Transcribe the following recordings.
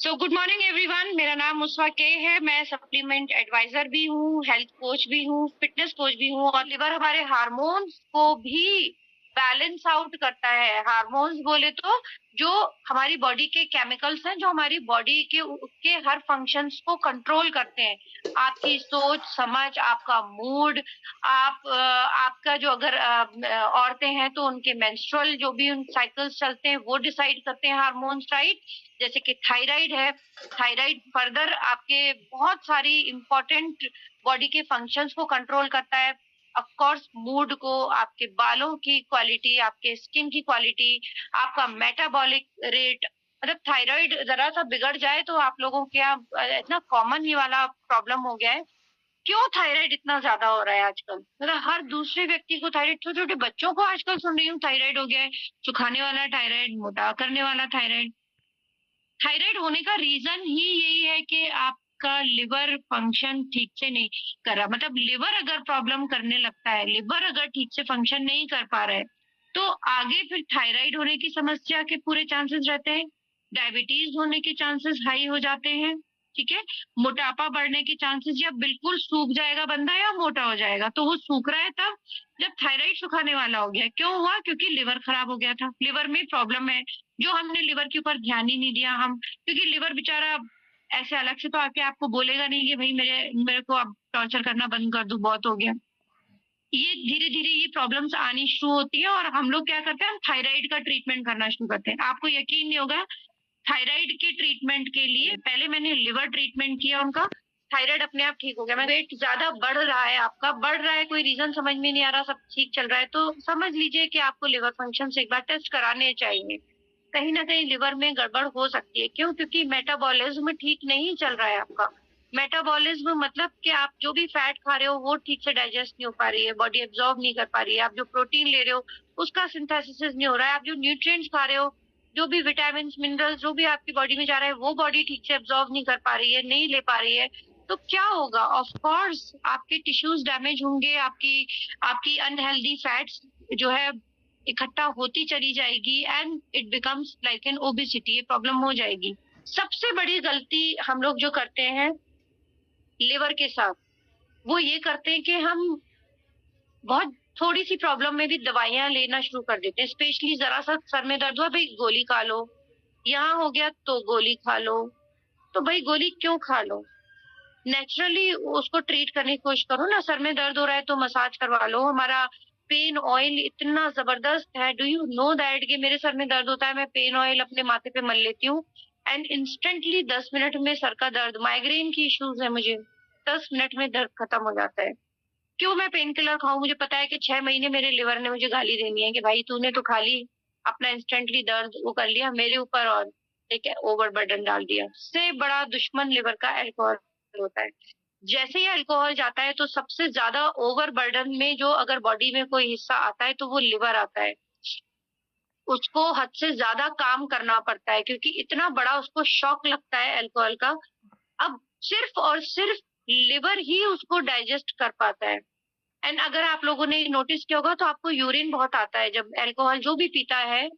So good morning everyone. मेरा नाम मुस्वा के है। मैं सप्लीमेंट एडवाइजर भी हूँ, हेल्थ कोच भी हूँ, फिटनेस कोच भी हूँ। और लिवर हमारे हार्मोन्स को भी बैलेंस आउट करता है। हार्मोन्स बोले तो जो हमारी बॉडी के केमिकल्स हैं, जो हमारी बॉडी के हर फंक्शंस को कंट्रोल करते हैं। आपकी सोच समझ, आपका मूड, आपका जो अगर औरतें हैं तो उनके मेंस्ट्रुअल जो भी उन साइकिल्स चलते हैं वो डिसाइड करते हैं हार्मोन्स, राइट। जैसे कि थायराइड है। थायराइड फर्दर आपके बहुत सारी इंपॉर्टेंट बॉडी के फंक्शंस को कंट्रोल करता है। ऑफ कोर्स मूड को, आपके बालों की क्वालिटी, आपके स्किन की क्वालिटी, आपका मेटाबॉलिक रेट। मतलब थायराइड जरा सा बिगड़ जाए तो आप लोगों के यहाँ इतना कॉमन ये वाला प्रॉब्लम हो गया है। क्यों थायराइड इतना ज्यादा हो रहा है आजकल? मतलब हर दूसरे व्यक्ति को थायराइड, छोटे छोटे बच्चों को आजकल सुन रही हूँ थायराइड हो गया है। सुखाने वाला थायराइड, मोटा करने वाला थायराइड। थायराइड होने का रीजन ही यही है कि आपका लिवर फंक्शन ठीक से नहीं कर रहा। मतलब लिवर अगर प्रॉब्लम करने लगता है, लिवर अगर ठीक से फंक्शन नहीं कर पा रहा है, तो आगे फिर थायराइड होने की समस्या के पूरे चांसेस रहते हैं। डायबिटीज होने के चांसेस हाई हो जाते हैं। ठीक है। मोटापा बढ़ने के चांसेस, या बिल्कुल सूख जाएगा बंदा या मोटा हो जाएगा। तो वो सूख रहा है तब जब थायराइड सुखाने वाला हो गया। क्यों हुआ? क्योंकि लिवर खराब हो गया था, लिवर में प्रॉब्लम है। जो हमने लिवर के ऊपर ध्यान ही नहीं दिया हम, क्योंकि लिवर बेचारा ऐसे अलग से तो आके आपको बोलेगा नहीं कि भाई मेरे मेरे को अब टॉर्चर करना बंद कर दो, बहुत हो गया। ये धीरे धीरे ये प्रॉब्लम्स आनी शुरू होती है और हम लोग क्या करते हैं, हम थायराइड का ट्रीटमेंट करना शुरू करते हैं। आपको यकीन नहीं होगा, थायराइड के ट्रीटमेंट के लिए पहले मैंने लिवर ट्रीटमेंट किया उनका। थायराइड अपने आप ठीक हो गया। मैं वेट ज्यादा बढ़ रहा है, आपका बढ़ रहा है, कोई रीजन समझ में नहीं आ रहा, सब ठीक चल रहा है, तो समझ लीजिए कि आपको लिवर फंक्शन से एक बार टेस्ट कराने चाहिए। कहीं ना कहीं लिवर में गड़बड़ हो सकती है। क्यों? क्योंकि मेटाबॉलिज्म ठीक नहीं चल रहा है आपका। मेटाबॉलिज्म मतलब कि आप जो भी फैट खा रहे हो वो ठीक से डाइजेस्ट नहीं हो पा रही है, बॉडी एब्जॉर्ब नहीं कर पा रही है। आप जो प्रोटीन ले रहे हो उसका सिंथेसिस नहीं हो रहा है। आप जो न्यूट्रिएंट्स खा रहे हो, जो भी विटामिन मिनरल्स जो भी आपकी बॉडी में जा रहा है, वो बॉडी ठीक से एब्जॉर्ब नहीं कर पा रही है, नहीं ले पा रही है। तो क्या होगा? ऑफ कोर्स आपके टिश्यूज डैमेज होंगे, आपकी आपकी अनहेल्दी फैट्स जो है इकट्ठा होती चली जाएगी and it becomes like an obesity. ये प्रॉब्लम हो जाएगी। सबसे बड़ी गलती हम लोग जो करते हैं लिवर के साथ, वो ये करते हैं कि हम बहुत थोड़ी सी प्रॉब्लम में भी दवाइयां लेना शुरू कर देते हैं। स्पेशली जरा सा सर में दर्द हुआ, भाई गोली खा लो, यहाँ हो गया तो गोली खा लो। तो भाई गोली क्यों खा लो? नेचुरली उसको ट्रीट करने की कोशिश करो ना। सर में दर्द हो रहा है तो मसाज करवा लो। हमारा पेन ऑयल इतना जबरदस्त है। डू यू नो दैट कि मेरे सर में दर्द होता है, मैं पेन ऑयल अपने माथे पे मल लेती हूँ एंड इंस्टेंटली 10 मिनट में सर का दर्द, माइग्रेन की इश्यूज है मुझे, 10 मिनट में दर्द खत्म हो जाता है। क्यों मैं पेन किलर खाऊं? मुझे पता है कि 6 महीने मेरे लिवर ने मुझे गाली देनी है कि भाई तूने तो खा ली, अपना इंस्टेंटली दर्द वो कर लिया मेरे ऊपर और ठीक है ओवर बर्डन डाल दिया। सबसे बड़ा दुश्मन लिवर का अल्कोहल होता है। जैसे ही अल्कोहल जाता है तो सबसे ज्यादा ओवर बर्डन में जो अगर बॉडी में कोई हिस्सा आता है तो वो लिवर आता है। उसको हद से ज्यादा काम करना पड़ता है क्योंकि इतना बड़ा उसको शॉक लगता है अल्कोहल का। अब सिर्फ और सिर्फ लिवर ही उसको डाइजेस्ट कर पाता है। एंड अगर आप लोगों ने नोटिस किया होगा तो आपको यूरिन बहुत आता है जब अल्कोहल जो भी पीता है,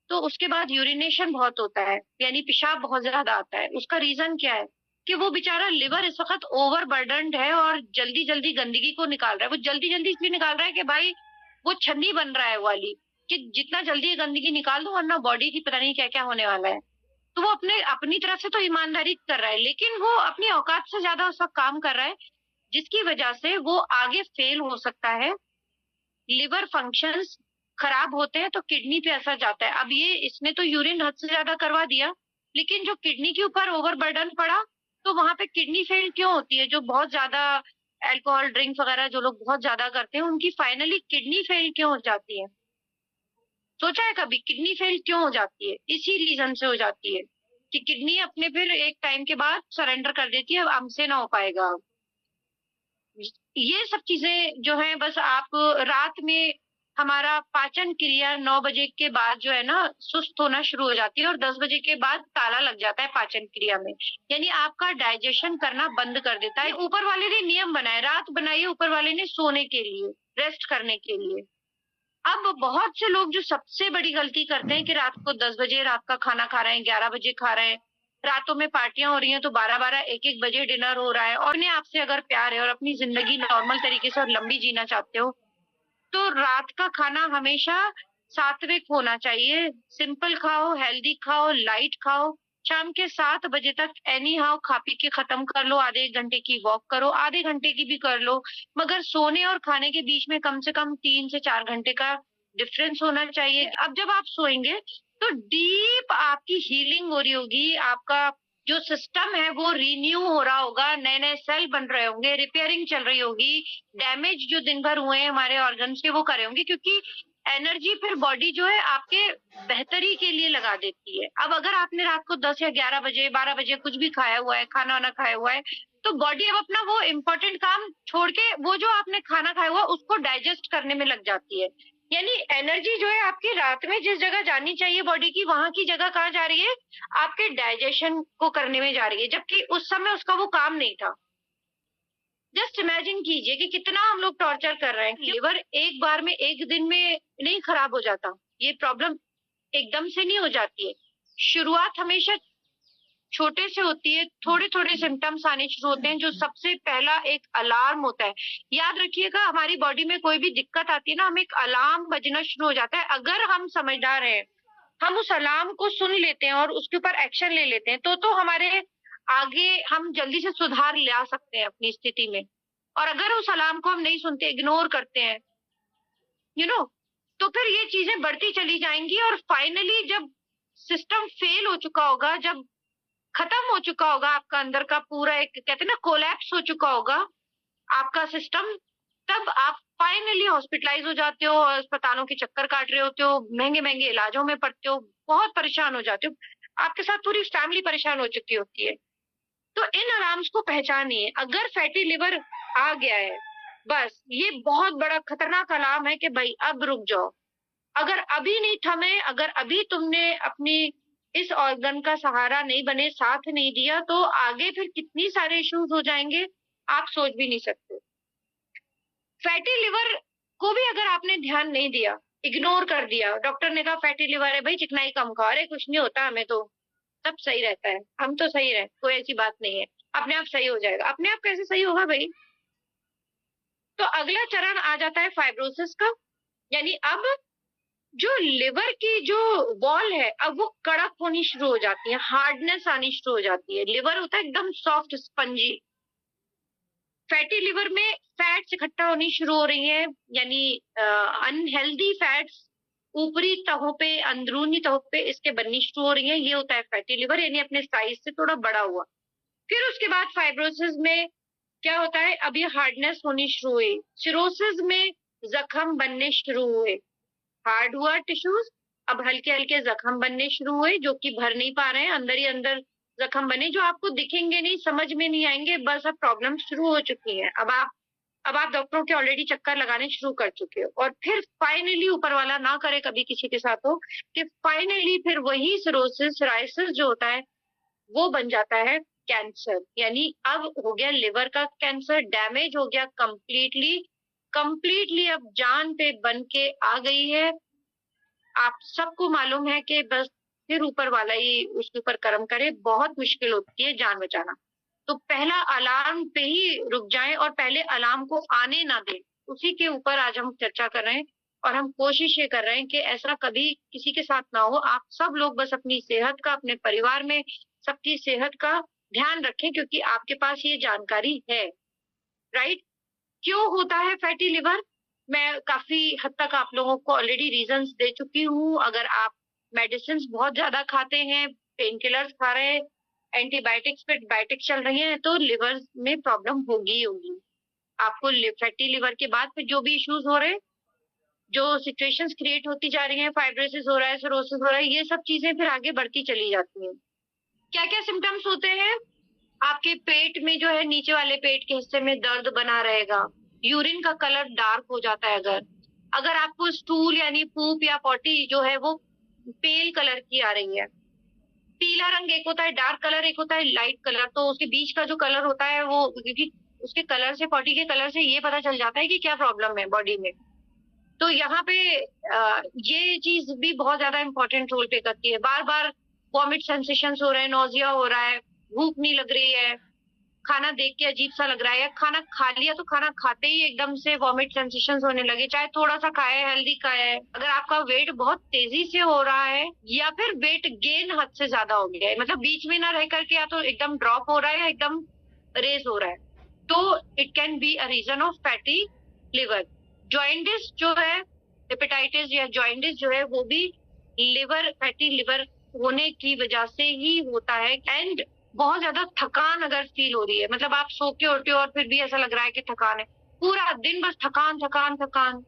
तो उसके बाद यूरिनेशन बहुत होता है, यानी पेशाब बहुत ज्यादा आता है। उसका रीजन क्या है? कि वो बेचारा लिवर इस वक्त ओवर बर्डनड है और जल्दी जल्दी गंदगी को निकाल रहा है। वो जल्दी जल्दी इसलिए निकाल रहा है कि भाई वो छन्नी बन रहा है वो वाली, कि जितना जल्दी ये गंदगी निकाल दो वरना बॉडी की पता नहीं क्या क्या होने वाला है। तो वो अपने अपनी तरफ से तो ईमानदारी कर रहा है, लेकिन वो अपनी औकात से ज्यादा उसका काम कर रहा है, जिसकी वजह से वो आगे फेल हो सकता है। लिवर फंक्शंस खराब होते हैं तो किडनी पे असर जाता है। अब ये इसने तो यूरिन हद से ज्यादा करवा दिया, लेकिन जो किडनी के ऊपर ओवर बर्डन पड़ा तो वहां पे किडनी फेल क्यों होती है? जो बहुत ज्यादा अल्कोहल ड्रिंक्स वगैरह जो लोग बहुत ज्यादा करते हैं उनकी फाइनली किडनी फेल क्यों हो जाती है? सोचा है कभी किडनी फेल क्यों हो जाती है? इसी रीजन से हो जाती है कि किडनी अपने फिर एक टाइम के बाद सरेंडर कर देती है, अब हमसे ना हो पाएगा। ये सब चीजें जो है बस आप रात में, हमारा पाचन क्रिया 9 बजे के बाद जो है ना सुस्त होना शुरू हो जाती है और 10 बजे के बाद ताला लग जाता है पाचन क्रिया में, यानी आपका डाइजेशन करना बंद कर देता है। ऊपर वाले ने नियम बनाए, रात बनाई है ऊपर वाले ने सोने के लिए, रेस्ट करने के लिए। अब बहुत से लोग जो सबसे बड़ी गलती करते हैं कि रात को 10 बजे रात का खाना खा रहे हैं, 11 बजे खा रहे हैं, रातों में पार्टियां हो रही हैं तो 12-12 1-1 बजे डिनर हो रहा है, और इन्हें आपसे अगर प्यार है और अपनी जिंदगी नॉर्मल तरीके से और लंबी जीना चाहते हो, तो रात का खाना हमेशा सात्विक होना चाहिए। सिंपल खाओ, हेल्दी खाओ, लाइट खाओ। शाम के 7 बजे तक एनी हाउ खा पी के खत्म कर लो। आधे 1 घंटे की वॉक करो, आधे घंटे की भी कर लो, मगर सोने और खाने के बीच में कम से कम 3 से 4 घंटे का डिफरेंस होना चाहिए। अब जब आप सोएंगे तो डीप आपकी हीलिंग हो रही होगी, आपका जो सिस्टम है वो रिन्यू हो रहा होगा, नए नए सेल बन रहे होंगे, रिपेयरिंग चल रही होगी, डैमेज जो दिन भर हुए हैं हमारे ऑर्गन्स के वो करे होंगे, क्योंकि एनर्जी फिर बॉडी जो है आपके बेहतरी के लिए लगा देती है। अब अगर आपने रात को 10 या 11 बजे 12 बजे कुछ भी खाया हुआ है, खाना वाना खाया हुआ है, तो बॉडी अब अपना वो इम्पोर्टेंट काम छोड़ के वो जो आपने खाना खाया हुआ उसको डाइजेस्ट करने में लग जाती है। यानी एनर्जी जो है आपकी रात में जिस जगह जानी चाहिए बॉडी की, वहां की जगह कहाँ जा रही है? आपके डाइजेशन को करने में जा रही है, जबकि उस समय उसका वो काम नहीं था। जस्ट इमेजिन कीजिए कि कितना हम लोग टॉर्चर कर रहे हैं। लिवर एक बार में एक दिन में नहीं खराब हो जाता, ये प्रॉब्लम एकदम से नहीं हो जाती है। शुरुआत हमेशा छोटे से होती है, थोड़े थोड़े सिम्टम्स आने शुरू होते हैं, जो सबसे पहला एक अलार्म होता है। याद रखिएगा, हमारी बॉडी में कोई भी दिक्कत आती है ना, हमें एक अलार्म बजना शुरू हो जाता है। अगर हम समझदार हैं, हम उस अलार्म को सुन लेते हैं और उसके ऊपर एक्शन ले लेते हैं, तो हमारे आगे हम जल्दी से सुधार ला सकते हैं अपनी स्थिति में। और अगर उस अलार्म को हम नहीं सुनते, इग्नोर करते हैं, तो फिर ये चीजें बढ़ती चली जाएंगी, और फाइनली जब सिस्टम फेल हो चुका होगा, जब खत्म हो चुका होगा आपका अंदर का पूरा, एक कहते हैं ना कोलैप्स हो चुका होगा आपका सिस्टम, तब आप फाइनली हॉस्पिटलाइज हो जाते हो, अस्पतालों के चक्कर काट रहे होते हो, महंगे महंगे इलाजों में पड़ते हो, बहुत परेशान हो जाते हो, आपके साथ पूरी फैमिली परेशान हो चुकी होती है। तो इन अलार्म्स को पहचानिए। अगर फैटी लिवर आ गया है, बस ये बहुत बड़ा खतरनाक अलार्म है कि भाई अब रुक जाओ। अगर अभी नहीं थमे, अगर अभी तुमने अपनी इस ऑर्गन का सहारा नहीं बने, साथ नहीं दिया, तो आगे फिर कितनी सारे इश्यूज हो जाएंगे आप सोच भी नहीं सकते। फैटी लिवर को भी अगर आपने ध्यान नहीं दिया, इग्नोर कर दिया, डॉक्टर ने कहा फैटी लिवर है भाई, चिकनाई कम खाओ, अरे कुछ नहीं होता, हमें तो सब सही रहता है, हम तो सही रहे, कोई ऐसी बात नहीं है, अपने आप सही हो जाएगा। अपने आप कैसे सही होगा भाई? तो अगला चरण आ जाता है फाइब्रोसिस का। यानी अब जो लिवर की जो वॉल है, अब वो कड़क होनी शुरू हो जाती है, हार्डनेस आनी शुरू हो जाती है। लिवर होता है एकदम सॉफ्ट स्पंजी। फैटी लिवर में फैट्स इकट्ठा होनी शुरू हो रही है, यानी अनहेल्दी फैट्स ऊपरी तहों पे, अंदरूनी तहों पे इसके बननी शुरू हो रही है। ये होता है फैटी लिवर, यानी अपने साइज से थोड़ा बड़ा हुआ। फिर उसके बाद फाइब्रोसिस में क्या होता है? अब ये हार्डनेस होनी शुरू हुई। सिरोसिस में जख्म बनने शुरू हुए, हार्ड हुआ टिश्यूज, अब हल्के हल्के जख्म बनने शुरू हुए, जो कि भर नहीं पा रहे हैं, अंदर ही अंदर जख्म बने, जो आपको दिखेंगे नहीं, समझ में नहीं आएंगे, बस अब प्रॉब्लम शुरू हो चुकी है। अब आप डॉक्टरों के ऑलरेडी चक्कर लगाने शुरू कर चुके हो। और फिर फाइनली, ऊपर वाला ना करे कभी किसी के साथ हो, कि फाइनली फिर वही सिरोसिस, सोराइसिस जो होता है वो बन जाता है कैंसर। यानी अब हो गया लिवर का कैंसर, डैमेज हो गया कंप्लीटली। कंप्लीटली अब जान पे बन के आ गई है। आप सबको मालूम है कि बस फिर ऊपर वाला ही उसके ऊपर कर्म करे, बहुत मुश्किल होती है जान बचाना। तो पहला अलार्म पे ही रुक जाएं और पहले अलार्म को आने ना दें, उसी के ऊपर आज हम चर्चा कर रहे हैं। और हम कोशिश ये कर रहे हैं कि ऐसा कभी किसी के साथ ना हो। आप सब लोग बस अपनी सेहत का, अपने परिवार में सबकी सेहत का ध्यान रखें, क्योंकि आपके पास ये जानकारी है। राइट? क्यों होता है फैटी लिवर? मैं काफी हद तक आप लोगों को ऑलरेडी रीजंस दे चुकी हूँ। अगर आप मेडिसिन बहुत ज्यादा खाते हैं, पेन किलर्स खा रहे हैं, एंटीबायोटिक्स पे बायोटिक्स चल रही हैं, तो लिवर में प्रॉब्लम होगी होगी आपको। फैटी लिवर के बाद फिर जो भी इश्यूज हो रहे हैं, जो सिचुएशंस क्रिएट होती जा रही हैं, फाइब्रोसिस हो रहा है, सिरोसिस हो रहा है, ये सब चीजें फिर आगे बढ़ती चली जाती हैं। क्या क्या सिम्टम्स होते हैं? आपके पेट में जो है, नीचे वाले पेट के हिस्से में दर्द बना रहेगा, यूरिन का कलर डार्क हो जाता है। अगर आपको स्टूल यानी पूप या पॉटी जो है वो पेल कलर की आ रही है। पीला रंग एक होता है डार्क कलर, एक होता है लाइट कलर, तो उसके बीच का जो कलर होता है वो, क्योंकि उसके कलर से, पॉटी के कलर से ये पता चल जाता है कि क्या प्रॉब्लम है बॉडी में। तो यहाँ पे ये चीज भी बहुत ज्यादा इंपॉर्टेंट रोल प्ले करती है। बार बार वॉमिट सेंसेशंस हो रहे हैं, नोजिया हो रहा है, भूख नहीं लग रही है, खाना देख के अजीब सा लग रहा है, या खाना खा लिया तो खाना खाते ही एकदम से वॉमिट सेंसेशंस होने लगे, चाहे थोड़ा सा खाया है, हेल्दी खाया है। अगर आपका वेट बहुत तेजी से हो रहा है या फिर वेट गेन हद से ज्यादा हो गया है, मतलब बीच में ना रह करके या तो एकदम ड्रॉप हो रहा है या एकदम रेज हो रहा है, तो it can be a reason of fatty liver. Jaundice जो है, हेपेटाइटिस या जॉइंटिस जो है, वो भी लिवर, फैटी लिवर होने की वजह से ही होता है। एंड बहुत ज्यादा थकान अगर फील हो रही है, मतलब आप सो के उठे हो और फिर भी ऐसा लग रहा है कि थकान है, पूरा दिन बस थकान थकान थकान,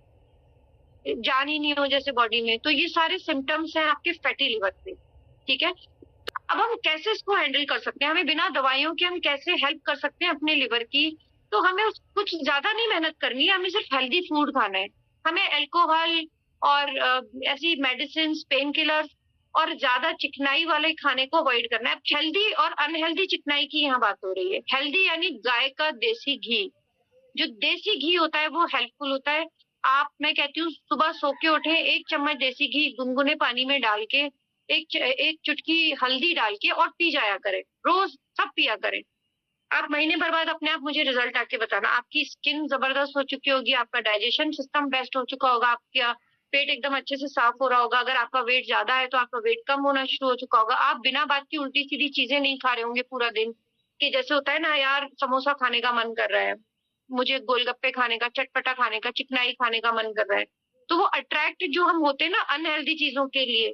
जान ही नहीं हो जैसे बॉडी में, तो ये सारे सिम्टम्स हैं आपके फैटी लिवर के। ठीक है, अब हम कैसे इसको हैंडल कर सकते हैं, हमें बिना दवाइयों के हम कैसे हेल्प कर सकते हैं अपने लिवर की? तो हमें कुछ ज्यादा नहीं मेहनत करनी है, हमें सिर्फ हेल्दी फूड खाना है। हमें अल्कोहल और ऐसी मेडिसिन, पेन किलर और ज्यादा चिकनाई वाले खाने को अवॉइड करना है। हेल्दी और अनहेल्दी चिकनाई की यहाँ बात हो रही है। हेल्दी यानी गाय का देसी घी। जो देसी घी होता है वो हेल्पफुल होता है। मैं कहती हूँ सुबह सो के उठे, 1 चम्मच देसी घी गुनगुने पानी में डाल के, एक चुटकी हल्दी डाल के और पी जाया करें, रोज सब पिया करें। आप महीने भर बाद अपने आप मुझे रिजल्ट आके बताना, आपकी स्किन जबरदस्त हो चुकी होगी, आपका डाइजेशन सिस्टम बेस्ट हो चुका होगा, आपका पेट एकदम अच्छे से साफ हो रहा होगा। अगर आपका वेट ज्यादा है तो आपका वेट कम होना शुरू हो चुका होगा। आप बिना बात की उल्टी सीधी चीजें नहीं खा रहे होंगे पूरा दिन, कि जैसे होता है ना, यार समोसा खाने का मन कर रहा है, मुझे गोलगप्पे खाने का, चटपटा खाने का, चिकनाई खाने का मन कर रहा है। तो वो अट्रैक्ट जो हम होते हैं ना अनहेल्दी चीजों के लिए,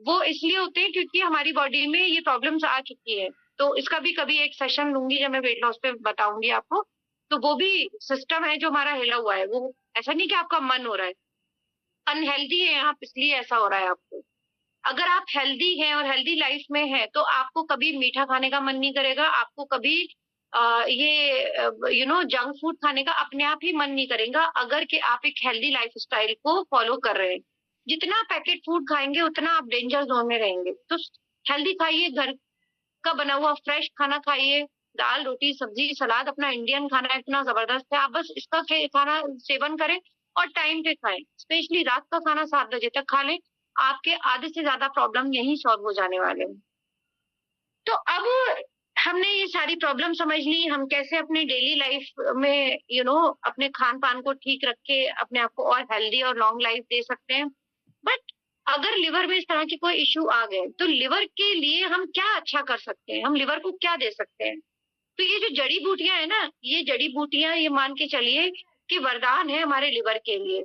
वो इसलिए होते हैं क्योंकि हमारी बॉडी में ये प्रॉब्लम्स आ चुकी है। तो इसका भी कभी एक सेशन लूंगी जब मैं वेट लॉस पे बताऊंगी आपको। तो वो भी सिस्टम है जो हमारा हिला हुआ है, वो ऐसा नहीं कि आपका मन हो रहा है, अनहेल्दी है आप इसलिए ऐसा हो रहा है आपको। अगर आप हेल्दी हैं और हेल्दी लाइफ में है तो आपको कभी मीठा खाने का मन नहीं करेगा, आपको कभी ये जंक फूड खाने का अपने आप ही मन नहीं करेगा, अगर कि आप एक हेल्दी लाइफ स्टाइल को फॉलो कर रहे हैं। जितना पैकेट फूड खाएंगे उतना आप डेंजर जोन में रहेंगे। तो हेल्दी खाइए, घर का बना हुआ फ्रेश खाना खाइए, दाल रोटी सब्जी सलाद, अपना इंडियन खाना इतना जबरदस्त है, आप बस इसका खाना सेवन करें और टाइम पे खाएं। स्पेशली रात का खाना 7 बजे तक खा लें, आपके आधे से ज्यादा प्रॉब्लम यही सॉल्व हो जाने वाले हैं। तो अब हमने ये सारी प्रॉब्लम समझ ली, हम कैसे अपने डेली लाइफ में अपने खान पान को ठीक रख के अपने आप को और हेल्दी और लॉन्ग लाइफ दे सकते हैं। बट अगर लिवर में इस तरह के कोई इश्यू आ गए तो लिवर के लिए हम क्या अच्छा कर सकते हैं, हम लिवर को क्या दे सकते हैं? तो ये जो जड़ी बूटियां है ना, ये जड़ी बूटियां, ये मान के चलिए कि वरदान है हमारे लिवर के लिए।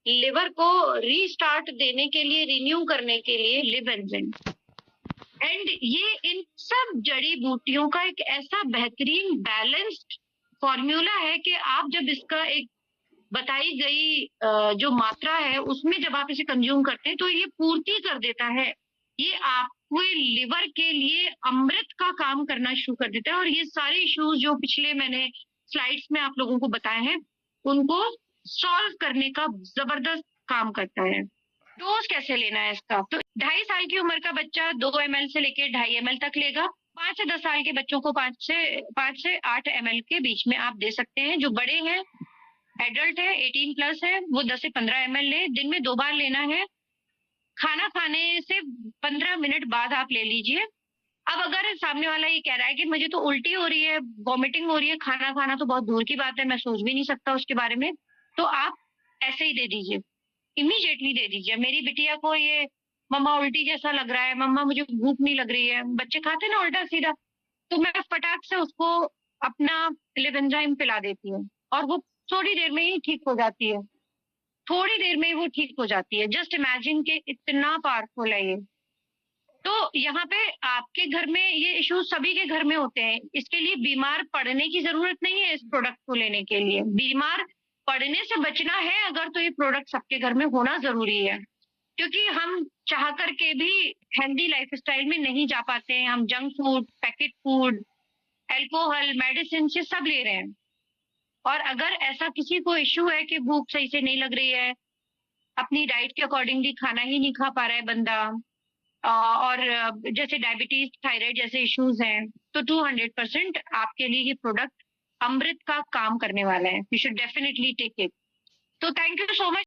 लिवर को रीस्टार्ट देने के लिए, रिन्यू करने के लिए लिव एंजाइम। एंड ये इन सब जड़ी बूटियों का एक ऐसा बेहतरीन बैलेंस्ड फॉर्मूला है कि आप जब इसका एक बताई गई जो मात्रा है उसमें जब आप इसे कंज्यूम करते हैं तो ये पूर्ति कर देता है। ये आपके लिवर के लिए अमृत का काम करना शुरू कर देता है, और ये सारे इश्यूज जो पिछले मैंने स्लाइड्स में आप लोगों को बताए हैं उनको सॉल्व करने का जबरदस्त काम करता है। डोज कैसे लेना है इसका? तो 2.5 साल की उम्र का बच्चा 2 ml से लेकर 2.5 ml तक लेगा। 5 से 10 साल के बच्चों को 5 से 8 ml के बीच में आप दे सकते हैं। जो बड़े हैं, एडल्ट है, 18+ है, वो 10 से 15 ml ले। दिन में 2 बार लेना है। खाना खाने से 15 मिनट बाद आप ले लीजिए। अब अगर सामने वाला ये कह रहा है कि मुझे तो उल्टी हो रही है, वॉमिटिंग हो रही है, खाना खाना तो बहुत दूर की बात है, मैं सोच भी नहीं सकता उसके बारे में, तो आप ऐसे ही दे दीजिए, इमीडिएटली दे दीजिए। मेरी बिटिया को ये मम्मा उल्टी जैसा लग रहा है, मम्मा मुझे भूख नहीं लग रही है, बच्चे खाते ना उल्टा सीधा, तो मैं फटाक से उसको अपना लिवेंजाइम पिला देती हूँ और वो थोड़ी देर में ही ठीक हो जाती है। थोड़ी देर में ही वो ठीक हो जाती है। जस्ट इमेजिन के इतना पावरफुल है ये। तो यहाँ पे आपके घर में ये इश्यूज सभी के घर में होते हैं, इसके लिए बीमार पड़ने की जरूरत नहीं है। इस प्रोडक्ट को लेने के लिए बीमार पड़ने से बचना है अगर, तो ये प्रोडक्ट सबके घर में होना जरूरी है, क्योंकि हम चाह करके भी हेल्दी लाइफस्टाइल में नहीं जा पाते हैं। हम junk food, packet food, alcohol, medicine से सब ले रहे हैं। और अगर ऐसा किसी को इश्यू है कि भूख सही से नहीं लग रही है, अपनी डाइट के अकॉर्डिंगली खाना ही नहीं खा पा रहा है बंदा, और जैसे डायबिटीज, थायराइड जैसे इश्यूज हैं, तो 200% आपके लिए ये प्रोडक्ट अमृत का काम करने वाला है। You should definitely take it. तो थैंक यू सो मच।